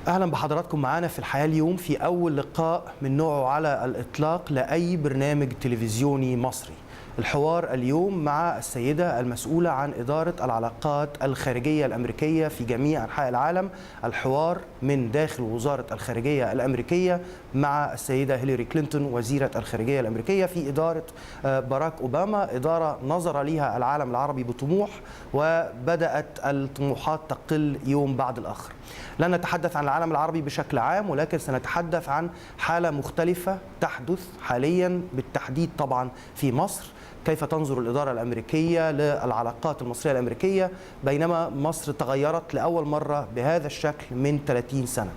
أهلا بحضراتكم معانا في الحياة اليوم في أول لقاء من نوعه على الإطلاق لأي برنامج تلفزيوني مصري. الحوار اليوم مع السيدة المسؤولة عن إدارة العلاقات الخارجية الأمريكية في جميع أنحاء العالم. الحوار من داخل وزارة الخارجية الأمريكية مع السيدة هيلاري كلينتون وزيرة الخارجية الأمريكية في إدارة باراك أوباما، إدارة نظر لها العالم العربي بطموح وبدأت الطموحات تقل يوم بعد الآخر. لن نتحدث عن العالم العربي بشكل عام، ولكن سنتحدث عن حالة مختلفة تحدث حاليا بالتحديد طبعا في مصر. كيف تنظر الإدارة الأمريكية للعلاقات المصرية الأمريكية بينما مصر تغيرت لأول مرة بهذا الشكل من 30 سنة.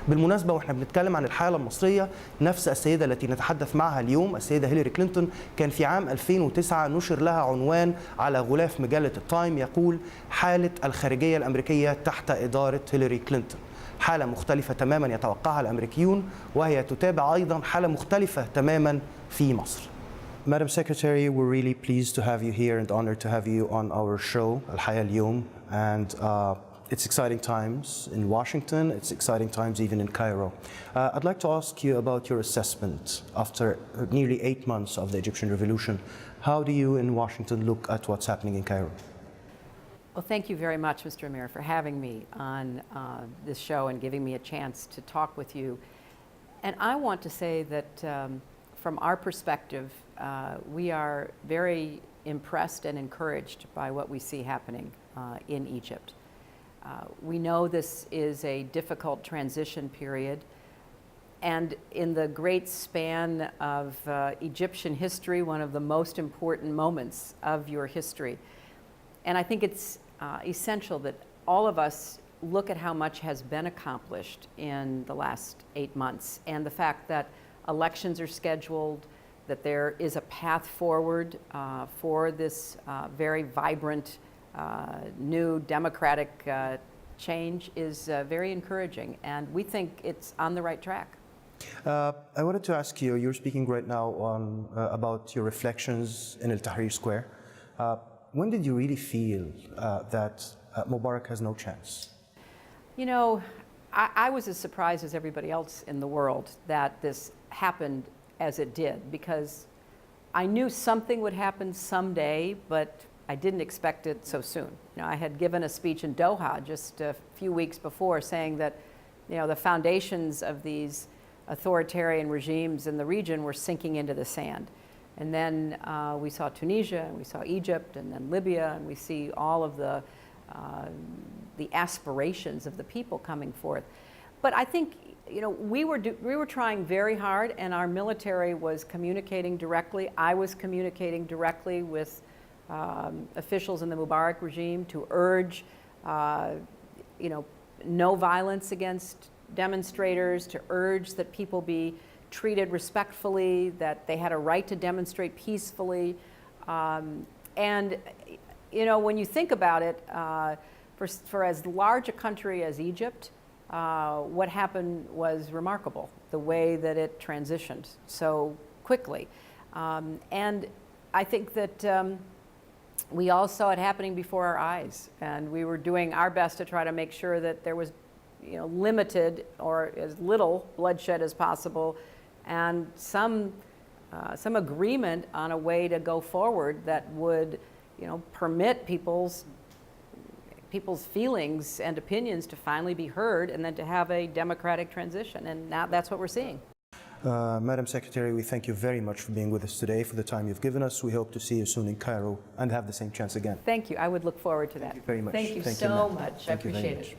بالمناسبة وإحنا بنتكلم عن الحالة المصرية، نفس السيدة التي نتحدث معها اليوم السيدة هيلاري كلينتون كان في عام 2009 نشر لها عنوان على غلاف مجلة التايم يقول: حالة الخارجية الأمريكية تحت إدارة هيلاري كلينتون. حالة مختلفة تماما يتوقعها الأمريكيون، وهي تتابع أيضا حالة مختلفة تماما في مصر. Madam Secretary, we're really pleased to have you here and honored to have you on our show, Alhyah Alyum. And it's exciting times in Washington, it's exciting times even in Cairo. I'd like to ask you about your assessment after nearly 8 months of the Egyptian revolution. How do you in Washington look at what's happening in Cairo? Well, thank you very much, Mr. Amir, for having me on this show and giving me a chance to talk with you. And I want to say that from our perspective, we are very impressed and encouraged by what we see happening in Egypt. We know this is a difficult transition period, and in the great span of Egyptian history, one of the most important moments of your history. And I think it's essential that all of us look at how much has been accomplished in the last 8 months, and the fact that elections are scheduled, that there is a path forward for this very vibrant, new democratic change is very encouraging, and we think it's on the right track. I wanted to ask you, you're speaking right now on, about your reflections in Tahrir Square. When did you really feel that Mubarak has no chance? You know, I was as surprised as everybody else in the world that this happened as it did, because I knew something would happen someday, but I didn't expect it so soon. You know, I had given a speech in Doha just a few weeks before saying that, you know, the foundations of these authoritarian regimes in the region were sinking into the sand. And then we saw Tunisia, and we saw Egypt, and then Libya, and we see all of the aspirations of the people coming forth. But I think, you know, we were trying very hard, and our military was communicating directly. I was communicating directly with officials in the Mubarak regime to urge, you know, no violence against demonstrators, to urge that people be treated respectfully, that they had a right to demonstrate peacefully. And, you know, when you think about it, for as large a country as Egypt, what happened was remarkable, the way that it transitioned so quickly. And I think that we all saw it happening before our eyes, and we were doing our best to try to make sure that there was, you know, limited or as little bloodshed as possible, and some agreement on a way to go forward that would, you know, permit people's feelings and opinions to finally be heard, and then to have a democratic transition. And now that's what we're seeing. Madam Secretary, we thank you very much for being with us today, for the time you've given us. We hope to see you soon in Cairo and have the same chance again. Thank you. I would look forward to that. Thank you very much. Thank you so much. I appreciate it.